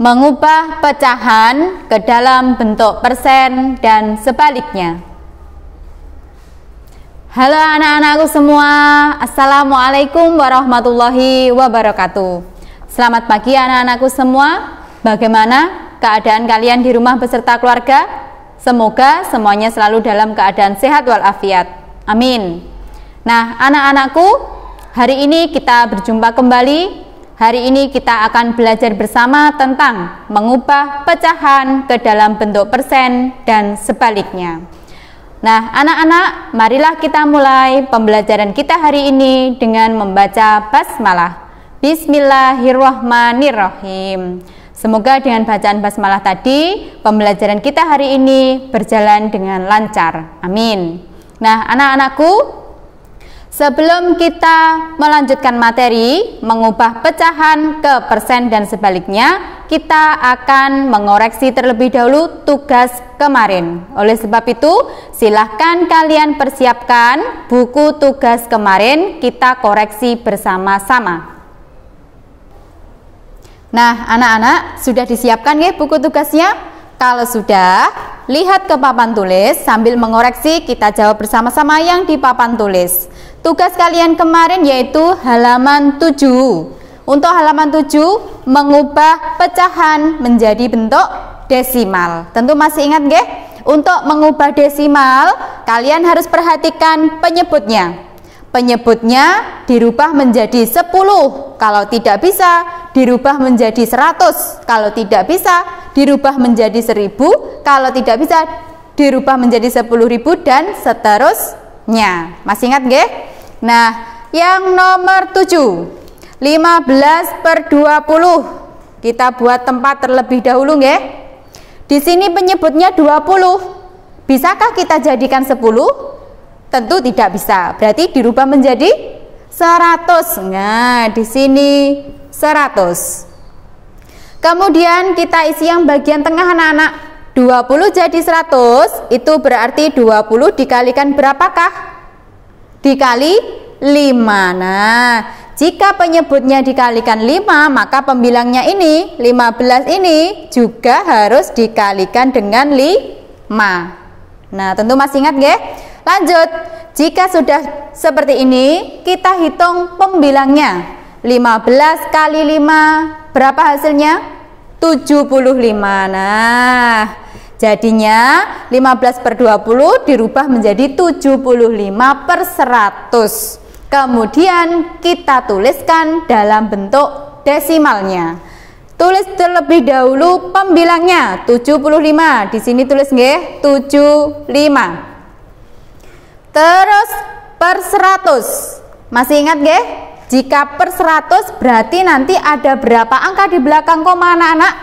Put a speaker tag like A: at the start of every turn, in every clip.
A: Mengubah pecahan ke dalam bentuk persen dan sebaliknya. Halo anak-anakku semua, Assalamualaikum warahmatullahi wabarakatuh. Selamat pagi anak-anakku semua. Bagaimana keadaan kalian di rumah beserta keluarga? Semoga semuanya selalu dalam keadaan sehat walafiat. Amin. Nah anak-anakku, hari ini kita berjumpa kembali. Hari ini kita akan belajar bersama tentang mengubah pecahan ke dalam bentuk persen dan sebaliknya. Nah anak-anak, marilah kita mulai pembelajaran kita hari ini dengan membaca basmalah. Bismillahirrahmanirrahim. Semoga dengan bacaan basmalah tadi pembelajaran kita hari ini berjalan dengan lancar. Amin. Nah anak-anakku, sebelum kita melanjutkan materi mengubah pecahan ke persen dan sebaliknya, kita akan mengoreksi terlebih dahulu tugas kemarin. Oleh sebab itu, silahkan kalian persiapkan buku tugas kemarin, kita koreksi bersama-sama. Nah, anak-anak, sudah disiapkan ya buku tugasnya? Kalau sudah, lihat ke papan tulis sambil mengoreksi, kita jawab bersama-sama yang di papan tulis. Tugas kalian kemarin yaitu halaman 7. Untuk halaman 7, mengubah pecahan menjadi bentuk desimal. Tentu masih ingat nggih? Untuk mengubah desimal, kalian harus perhatikan penyebutnya. Penyebutnya dirubah menjadi 10. Kalau tidak bisa, dirubah menjadi 100. Kalau tidak bisa, dirubah menjadi 1000. Kalau tidak bisa, dirubah menjadi 10.000 dan seterusnya. Masih ingat nggih? Nah, yang nomor 7, 15/20. Kita buat tempat terlebih dahulu nggih. Di sini penyebutnya 20. Bisakah kita jadikan 10? Tentu tidak bisa. Berarti dirubah menjadi 100. Nah, di sini 100. Kemudian kita isi yang bagian tengah anak-anak. 20 jadi 100, itu berarti 20 dikalikan berapakah? Dikali 5. Nah, jika penyebutnya dikalikan 5, maka pembilangnya ini, 15 ini juga harus dikalikan dengan 5. Nah, tentu masih ingat nggih? Lanjut, jika sudah seperti ini, kita hitung pembilangnya. 15 kali 5, berapa hasilnya? 75. Nah, jadinya 15/20 dirubah menjadi 75/100. Kemudian kita tuliskan dalam bentuk desimalnya. Tulis terlebih dahulu pembilangnya 75. Di sini tulis nggih 75. Terus per 100. Masih ingat nggih? Jika per 100 berarti nanti ada berapa angka di belakang koma anak-anak?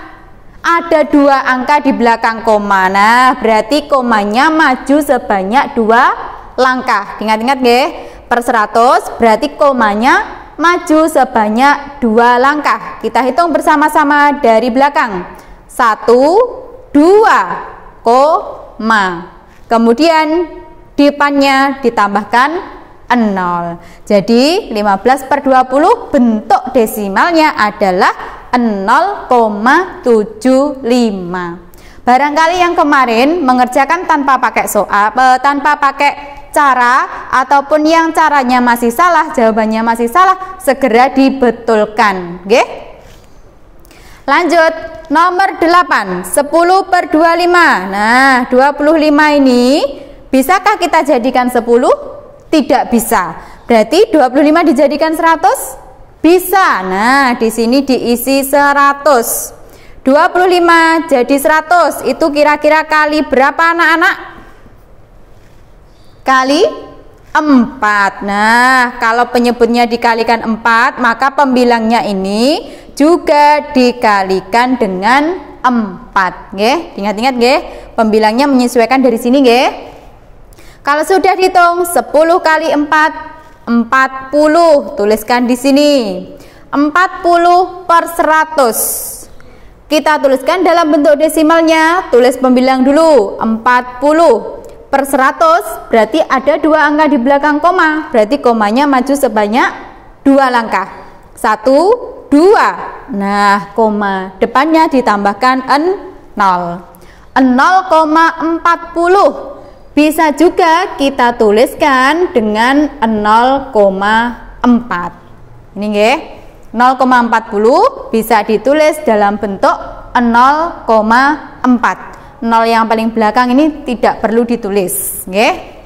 A: Ada 2 angka di belakang koma. Nah, berarti komanya maju sebanyak 2 langkah. Ingat-ingat nggih? Per 100 berarti komanya maju sebanyak 2 langkah. Kita hitung bersama-sama dari belakang. 1, 2, koma. Kemudian depannya ditambahkan 0. Jadi 15/20 bentuk desimalnya adalah 0,75. Barangkali yang kemarin mengerjakan tanpa pakai soal, tanpa pakai cara, ataupun yang caranya masih salah, jawabannya masih salah, segera dibetulkan. Oke? Lanjut, nomor 8, 10/25. Nah, 25 ini bisakah kita jadikan 10? Tidak bisa. Berarti 25 dijadikan 100? Bisa. Nah, di sini diisi 100. 25 jadi 100. Itu kira-kira kali berapa anak-anak? Kali 4. Nah, kalau penyebutnya dikalikan 4, maka pembilangnya ini juga dikalikan dengan 4. Nggih, ingat-ingat nggih, pembilangnya menyesuaikan dari sini nggih. Kalau sudah dihitung 10 kali 4, 40. Tuliskan di sini. 40/100. Kita tuliskan dalam bentuk desimalnya. Tulis pembilang dulu. 40/100 berarti ada 2 angka di belakang koma. Berarti komanya maju sebanyak 2 langkah. 1, Nah, koma depannya ditambahkan 0. 0,40 bisa juga kita tuliskan dengan 0,4. Ini nggih. 0,40 bisa ditulis dalam bentuk 0,4. 0 yang paling belakang ini tidak perlu ditulis, nggih.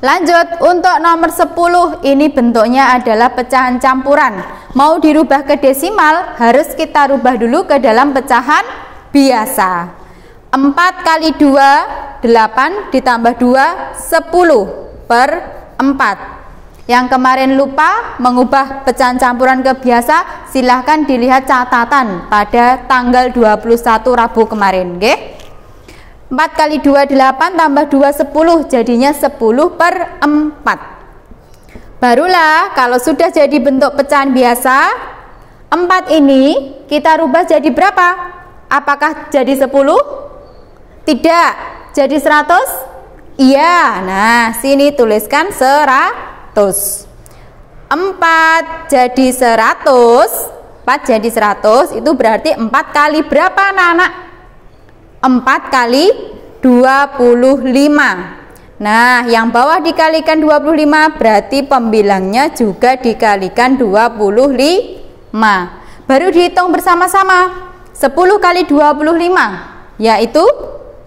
A: Lanjut, untuk nomor 10 ini bentuknya adalah pecahan campuran. Mau dirubah ke desimal, harus kita rubah dulu ke dalam pecahan biasa. 4 kali 2, 8 ditambah 2, 10 per 4. Yang kemarin lupa mengubah pecahan campuran ke biasa, silahkan dilihat catatan pada tanggal 21 Rabu kemarin, nggih. 4 kali 2 8 tambah 2 10, jadinya 10 per 4. Barulah kalau sudah jadi bentuk pecahan biasa, 4 ini kita rubah jadi berapa? Apakah jadi 10? Tidak. Jadi 100? Iya. Nah, sini tuliskan 100. 4 jadi 100. 4 jadi 100 itu berarti 4 kali berapa anak-anak? 4 kali 25. Nah, yang bawah dikalikan 25 berarti pembilangnya juga dikalikan 25. Baru dihitung bersama-sama. 10 kali 25 yaitu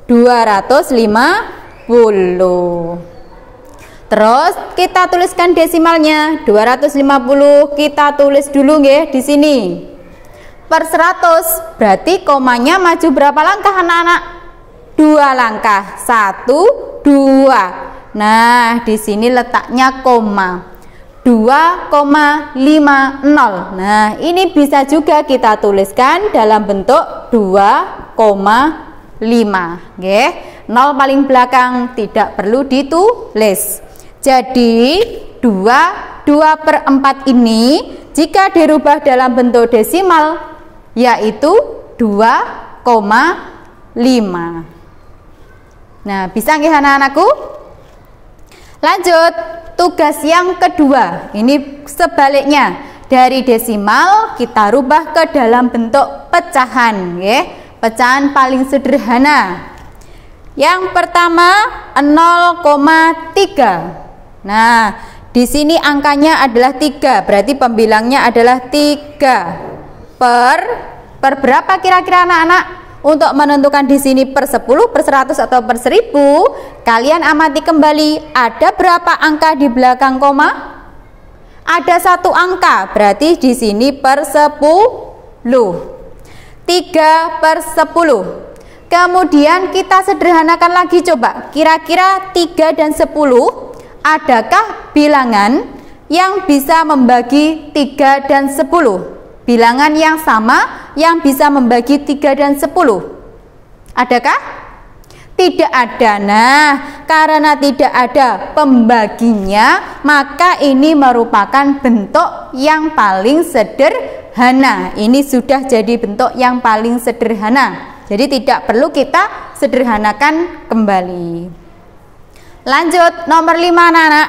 A: 250. Terus kita tuliskan desimalnya. 250 kita tulis dulu nggih di sini. Per 100 berarti komanya maju berapa langkah anak-anak? 2 langkah. 1, 2. Nah, di sini letaknya koma. 2,50. Nah, ini bisa juga kita tuliskan dalam bentuk 2,5. Nggih. 0 paling belakang tidak perlu ditulis. Jadi 2/4 ini jika dirubah dalam bentuk desimal yaitu 2,5. Nah, bisa nggih anak-anakku? Lanjut, tugas yang kedua. Ini sebaliknya, dari desimal kita rubah ke dalam bentuk pecahan, nggih. Pecahan paling sederhana. Yang pertama 0,3. Nah, di sini angkanya adalah 3, berarti pembilangnya adalah 3. Per berapa kira-kira anak-anak? Untuk menentukan di sini per 10, per 100 atau per 1000, kalian amati kembali ada berapa angka di belakang koma? Ada 1 angka, berarti di sini per 10. 3 per 10. Kemudian kita sederhanakan lagi, coba kira-kira 3 dan 10 adakah bilangan yang bisa membagi 3 dan 10? Bilangan yang sama yang bisa membagi 3 dan 10. Adakah? Tidak ada. Nah, karena tidak ada pembaginya, maka ini merupakan bentuk yang paling sederhana. Ini sudah jadi bentuk yang paling sederhana. Jadi tidak perlu kita sederhanakan kembali. Lanjut, nomor 5 anak-anak.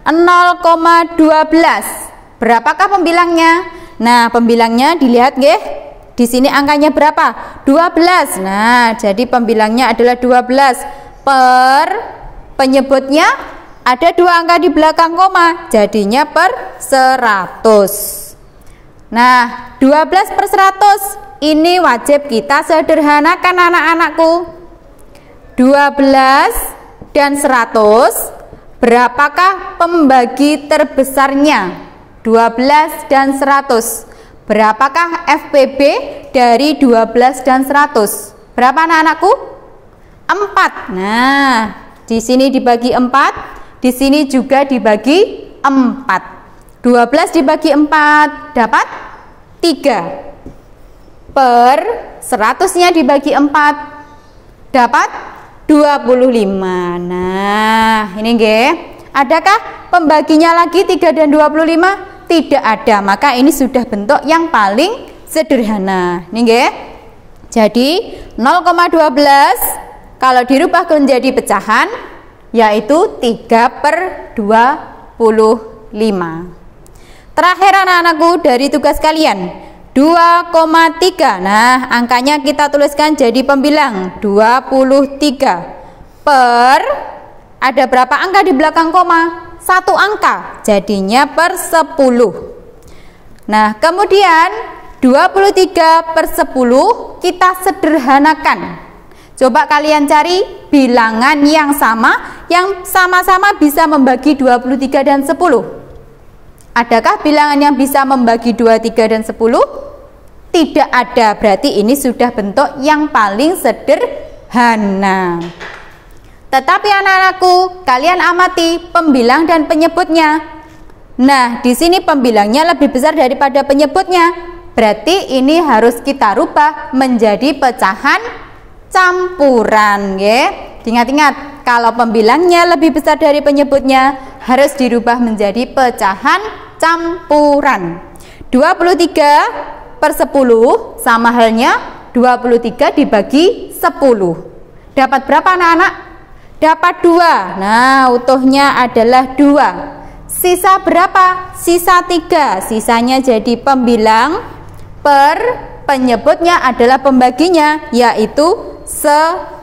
A: 0,12. Berapakah pembilangnya? Nah, pembilangnya dilihat nggih. Di sini angkanya berapa? 12. Nah, jadi pembilangnya adalah 12 per penyebutnya ada 2 angka di belakang koma, jadinya per 100. Nah, 12 per 100 ini wajib kita sederhanakan anak-anakku. 12 dan 100, berapakah pembagi terbesarnya? 12 dan 100. Berapakah FPB dari 12 dan 100? Berapa anak-anakku? 4. Nah, di sini dibagi 4, di sini juga dibagi 4. 12 dibagi 4 dapat 3. Per 100-nya dibagi 4 dapat 25. Nah, ini nggih. Adakah pembaginya lagi 3 dan 25? Tidak ada, maka ini sudah bentuk yang paling sederhana. Ini nggih. Jadi 0,12 kalau dirubah menjadi pecahan yaitu 3/25. Terakhir anak-anakku dari tugas kalian 2,3. Nah, angkanya kita tuliskan jadi pembilang 23 per, ada berapa angka di belakang koma? 1 angka, jadinya per 10. Nah, kemudian 23 per 10 kita sederhanakan. Coba kalian cari bilangan yang sama-sama bisa membagi 23 dan 10. Adakah bilangan yang bisa membagi 23 dan 10? Tidak ada, berarti ini sudah bentuk yang paling sederhana. Tetapi anak-anakku, kalian amati pembilang dan penyebutnya. Nah, di sini pembilangnya lebih besar daripada penyebutnya. Berarti ini harus kita rubah menjadi pecahan campuran, ya. Ingat-ingat, kalau pembilangnya lebih besar dari penyebutnya harus dirubah menjadi pecahan campuran. 23 per 10 sama halnya 23 dibagi 10. Dapat berapa anak-anak? Dapat 2. Nah, utuhnya adalah 2. Sisa berapa? Sisa 3. Sisanya jadi pembilang per penyebutnya adalah pembaginya, yaitu 10.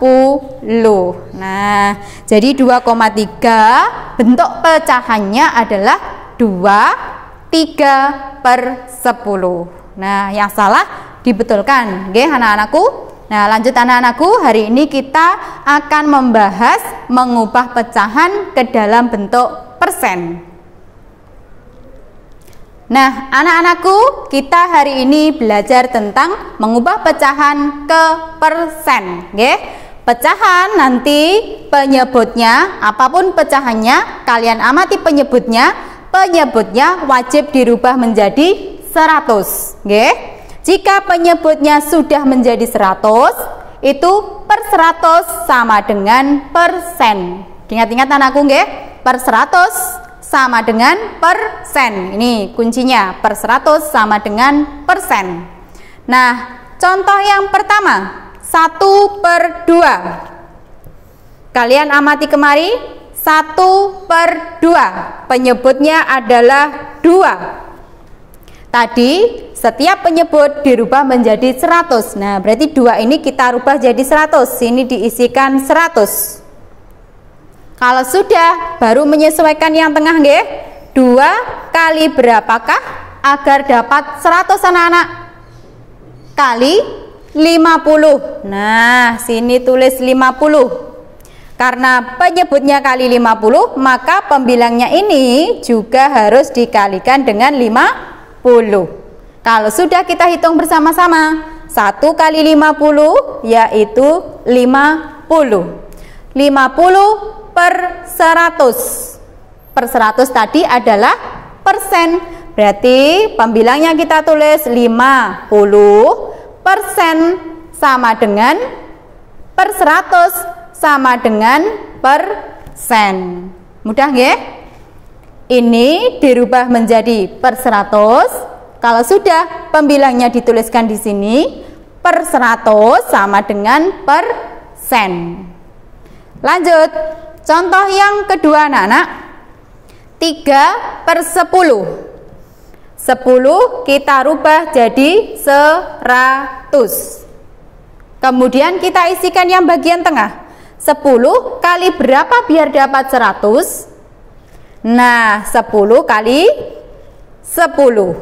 A: Nah, jadi 2,3 bentuk pecahannya adalah 3 per 10. Nah, yang salah dibetulkan, oke anak-anakku. Nah, lanjut anak-anakku, hari ini kita akan membahas mengubah pecahan ke dalam bentuk persen. Nah, anak-anakku, kita hari ini belajar tentang mengubah pecahan ke persen, oke? Pecahan nanti penyebutnya, apapun pecahannya, kalian amati penyebutnya wajib dirubah menjadi 100, oke? Jika penyebutnya sudah menjadi 100, itu per 100 sama dengan persen. Ingat-ingat anakku, oke? Per 100 sama dengan persen. Ini kuncinya, per 100 sama dengan persen. Nah, contoh yang pertama, 1/2. Kalian amati kemari, 1/2. Penyebutnya adalah 2. Tadi setiap penyebut dirubah menjadi 100. Nah, berarti 2 ini kita rubah jadi 100. Sini diisikan 100. Kalau sudah, baru menyesuaikan yang tengah, nggih. 2 kali berapakah agar dapat 100 anak-anak? Kali 50. Nah, sini tulis 50. Karena penyebutnya kali 50, maka pembilangnya ini juga harus dikalikan dengan 50. Kalau sudah kita hitung bersama-sama, 1 kali 50 yaitu 50. 50 per 100. Per 100 tadi adalah persen. Berarti pembilangnya kita tulis 50% sama dengan per 100 sama dengan persen. Mudah nggih? Ini dirubah menjadi per 100. Kalau sudah pembilangnya dituliskan di sini, per 100 sama dengan persen. Lanjut, contoh yang kedua anak-anak, 3/10. 10 kita rubah jadi 100. Kemudian kita isikan yang bagian tengah. 10 kali berapa biar dapat 100? Nah, 10 kali 10.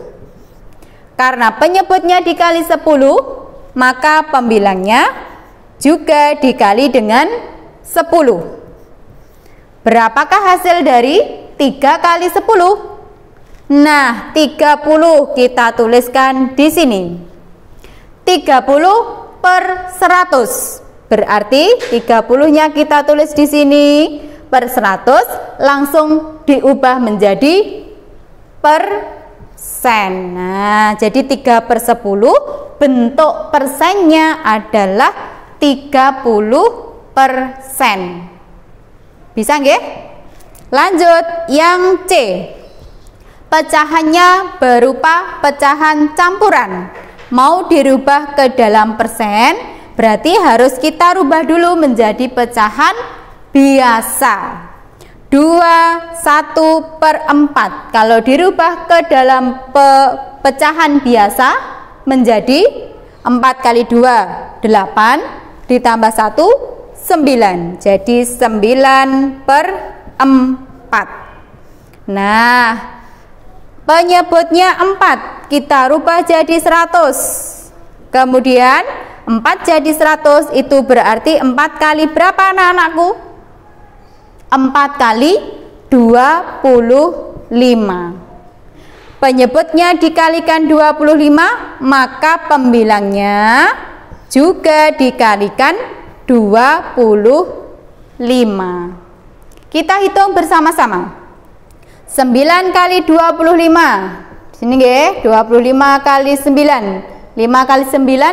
A: Karena penyebutnya dikali 10, maka pembilangnya juga dikali dengan 10. Berapakah hasil dari 3 kali 10? Nah, 30 kita tuliskan di sini. 30 per 100. Berarti 30-nya kita tulis di sini per 100, langsung diubah menjadi persen. Nah, jadi 3/10 bentuk persennya adalah 30%. Bisa nggih? Lanjut yang C. Pecahannya berupa pecahan campuran. Mau dirubah ke dalam persen, berarti harus kita rubah dulu menjadi pecahan biasa. 21/4. Kalau dirubah ke dalam pecahan biasa menjadi 4 kali 2 8 ditambah 1 9. Jadi 9/4. Nah, penyebutnya 4 kita rubah jadi 100. Kemudian 4 jadi 100 itu berarti 4 kali berapa anak-anakku? 4 kali 25. Penyebutnya dikalikan 25, maka pembilangnya juga dikalikan 25. Kita hitung bersama-sama. 9 kali 25. Sini nggih, 25 kali 9. 5 kali 9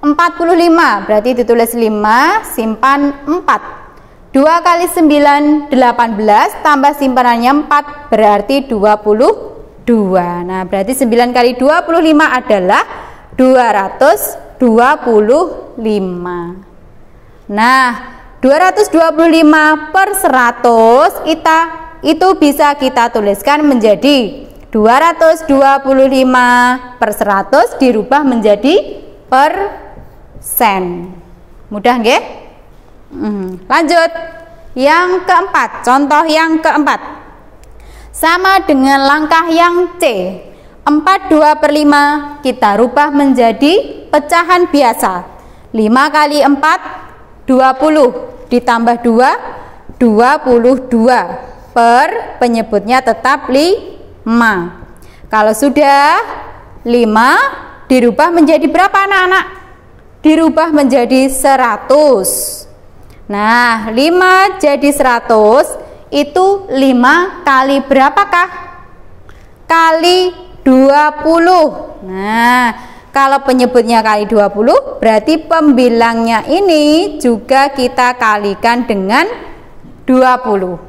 A: 45. Berarti ditulis 5, simpan 4. 2 kali 9 18 tambah simpanannya 4 berarti 22. Nah, berarti 9 kali 25 adalah 225. Nah, 225/100 itu bisa kita tuliskan menjadi 225/100 dirubah menjadi persen. Mudah nggih? Lanjut. Yang keempat, contoh yang keempat. Sama dengan langkah yang C. 42/5 kita rubah menjadi pecahan biasa. 5 kali 4 20 ditambah 2 22 per penyebutnya tetap 5. Kalau sudah 5 dirubah menjadi berapa anak-anak? Dirubah menjadi 100. Nah, 5 jadi 100 itu 5 kali berapakah? Kali 20. Nah, kalau penyebutnya kali 20 berarti pembilangnya ini juga kita kalikan dengan 20.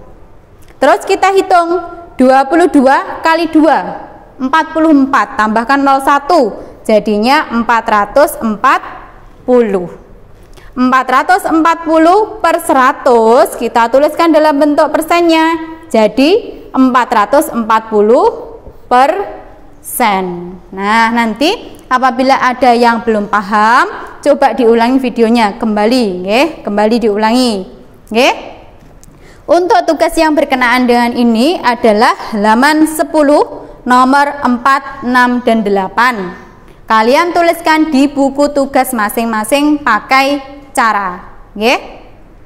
A: Terus kita hitung 22 kali 2 44 tambahkan 01 jadinya 440. 440/100 kita tuliskan dalam bentuk persennya. Jadi 440%. Nah, nanti apabila ada yang belum paham, coba diulangi videonya kembali, nggih, kembali diulangi, nggih. Untuk tugas yang berkenaan dengan ini adalah halaman 10, nomor 4, 6, dan 8. Kalian tuliskan di buku tugas masing-masing pakai cara, nggih.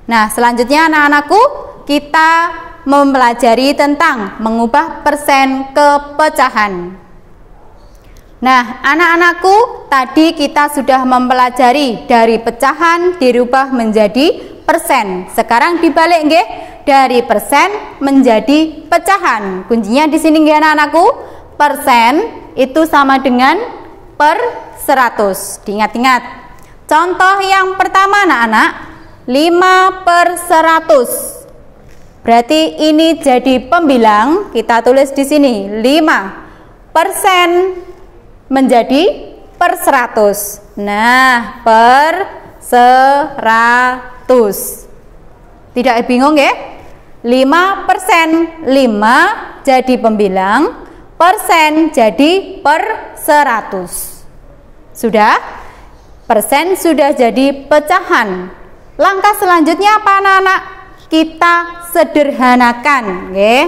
A: Nah, selanjutnya anak-anakku, kita mempelajari tentang mengubah persen ke pecahan. Nah, anak-anakku, tadi kita sudah mempelajari dari pecahan dirubah menjadi persen. Sekarang dibalik, nggih, dari persen menjadi pecahan. Kuncinya di sini, nggih anak-anakku. Persen itu sama dengan per 100. Diingat-ingat. Contoh yang pertama anak-anak, 5/100. Berarti ini jadi pembilang, kita tulis di sini 5% menjadi per 100. Nah, per 100. Tidak bingung ya? 5%, 5 jadi pembilang, persen jadi per 100. Sudah? Persen sudah jadi pecahan. Langkah selanjutnya apa anak-anak? Kita sederhanakan, nggih.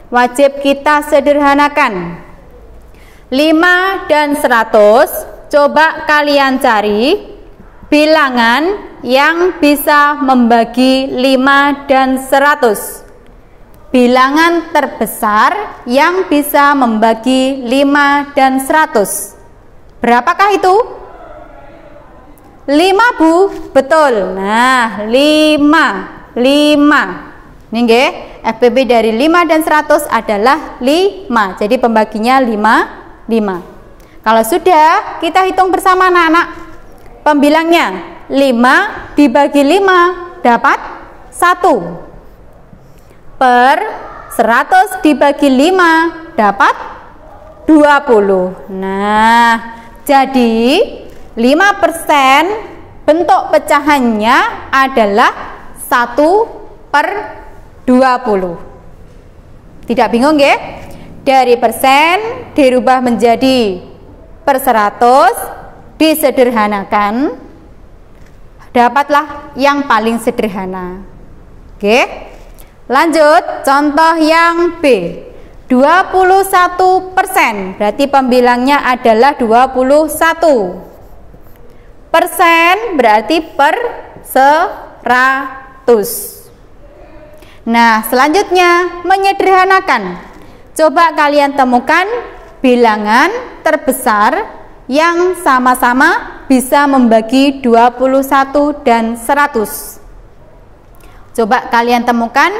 A: Wajib kita sederhanakan. 5 dan 100, coba kalian cari bilangan yang bisa membagi 5 dan 100. Bilangan terbesar yang bisa membagi 5 dan 100. Berapakah itu? 5, Bu. Betul. Nah, 5. Ini nggih, FPB dari 5 dan 100 adalah 5. Jadi pembaginya 5. Kalau sudah, kita hitung bersama anak-anak. Pembilangnya 5 dibagi 5 dapat 1. Per 100 dibagi 5 dapat 20. Nah, jadi 5% bentuk pecahannya adalah 1/20. Tidak bingung ya? Dari persen dirubah menjadi per 100, disederhanakan, dapatlah yang paling sederhana. Oke, lanjut contoh yang B. 21%, berarti pembilangnya adalah 21. Persen berarti per 100. Nah, selanjutnya menyederhanakan. Coba kalian temukan bilangan terbesar yang sama-sama bisa membagi 21 dan 100. Coba kalian temukan,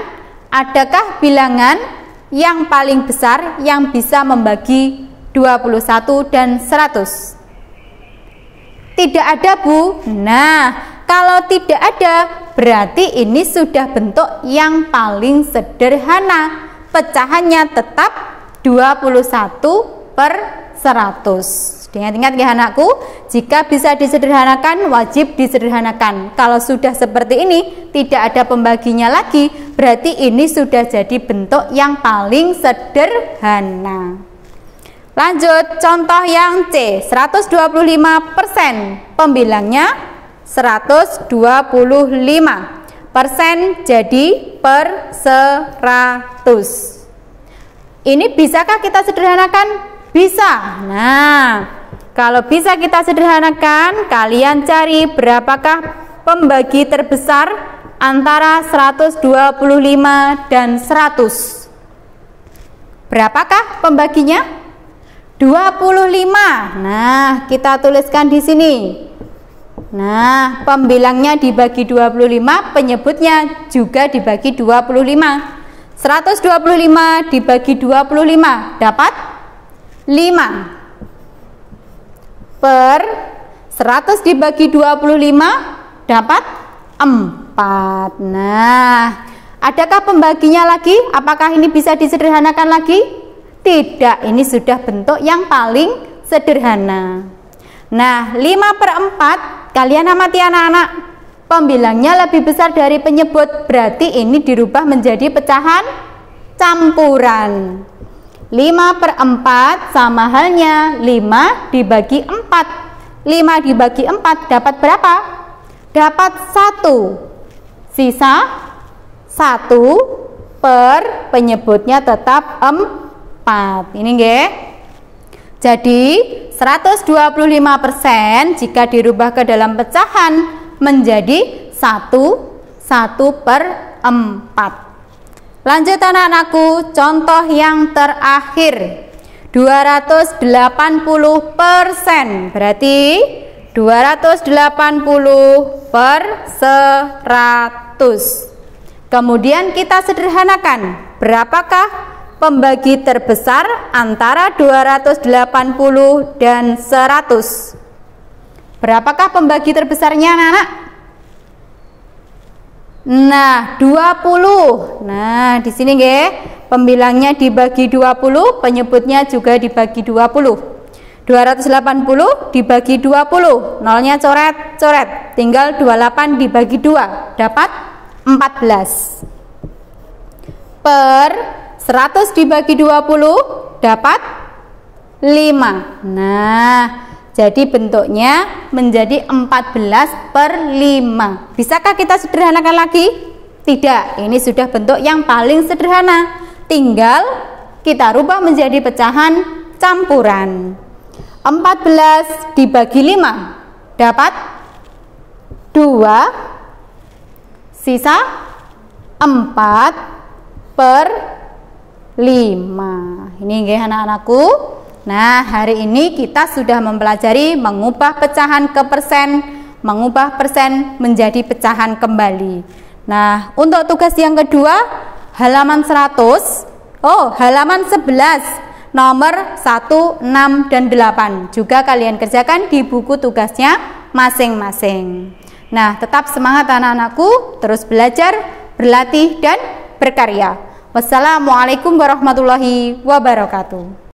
A: adakah bilangan yang paling besar yang bisa membagi 21 dan 100? Tidak ada, Bu. Nah, kalau tidak ada, berarti ini sudah bentuk yang paling sederhana. Pecahannya tetap 21 per 100. Ingat-ingat ya anakku, jika bisa disederhanakan, wajib disederhanakan. Kalau sudah seperti ini, tidak ada pembaginya lagi, berarti ini sudah jadi bentuk yang paling sederhana. Lanjut, contoh yang C, 125%. Pembilangnya 125. Persen jadi per 100. Ini bisakah kita sederhanakan? Bisa. Nah, kalau bisa kita sederhanakan, kalian cari berapakah pembagi terbesar antara 125 dan 100. Berapakah pembaginya? 25. Nah, kita tuliskan di sini. Nah, pembilangnya dibagi 25, penyebutnya juga dibagi 25. 125 dibagi 25 dapat 5. Per 100 dibagi 25 dapat 4. Nah, adakah pembaginya lagi? Apakah ini bisa disederhanakan lagi? Tidak, ini sudah bentuk yang paling sederhana. Nah, 5/4, kalian amati anak-anak, pembilangnya lebih besar dari penyebut, berarti ini dirubah menjadi pecahan campuran. 5/4 sama halnya 5 dibagi 4. 5 dibagi 4 dapat berapa? Dapat 1. Sisa 1 per penyebutnya tetap 4. Ini nggih. Jadi 125% jika dirubah ke dalam pecahan menjadi 1/4. Lanjut anak-anakku, contoh yang terakhir, 280%, berarti 280 per 100. Kemudian kita sederhanakan, berapakah pembagi terbesar antara 280 dan 100? Berapakah pembagi terbesarnya anak-anak? Nah, 20. Nah, di sini nggih, pembilangnya dibagi 20, penyebutnya juga dibagi 20. 280 dibagi 20, nolnya coret-coret, tinggal 28 dibagi 2, dapat 14. Per 100 dibagi 20 dapat 5. Nah, jadi bentuknya menjadi 14/5. Bisakah kita sederhanakan lagi? Tidak, ini sudah bentuk yang paling sederhana. Tinggal kita rubah menjadi pecahan campuran. 14 dibagi 5 dapat 2. Sisa 4/5. Ini nggih anak-anakku. Nah, hari ini kita sudah mempelajari mengubah pecahan ke persen, mengubah persen menjadi pecahan kembali. Nah, untuk tugas yang kedua, halaman 100, halaman 11, nomor 1, 6, dan 8. Juga kalian kerjakan di buku tugasnya masing-masing. Nah, tetap semangat anak-anakku, terus belajar, berlatih, dan berkarya. Wassalamualaikum warahmatullahi wabarakatuh.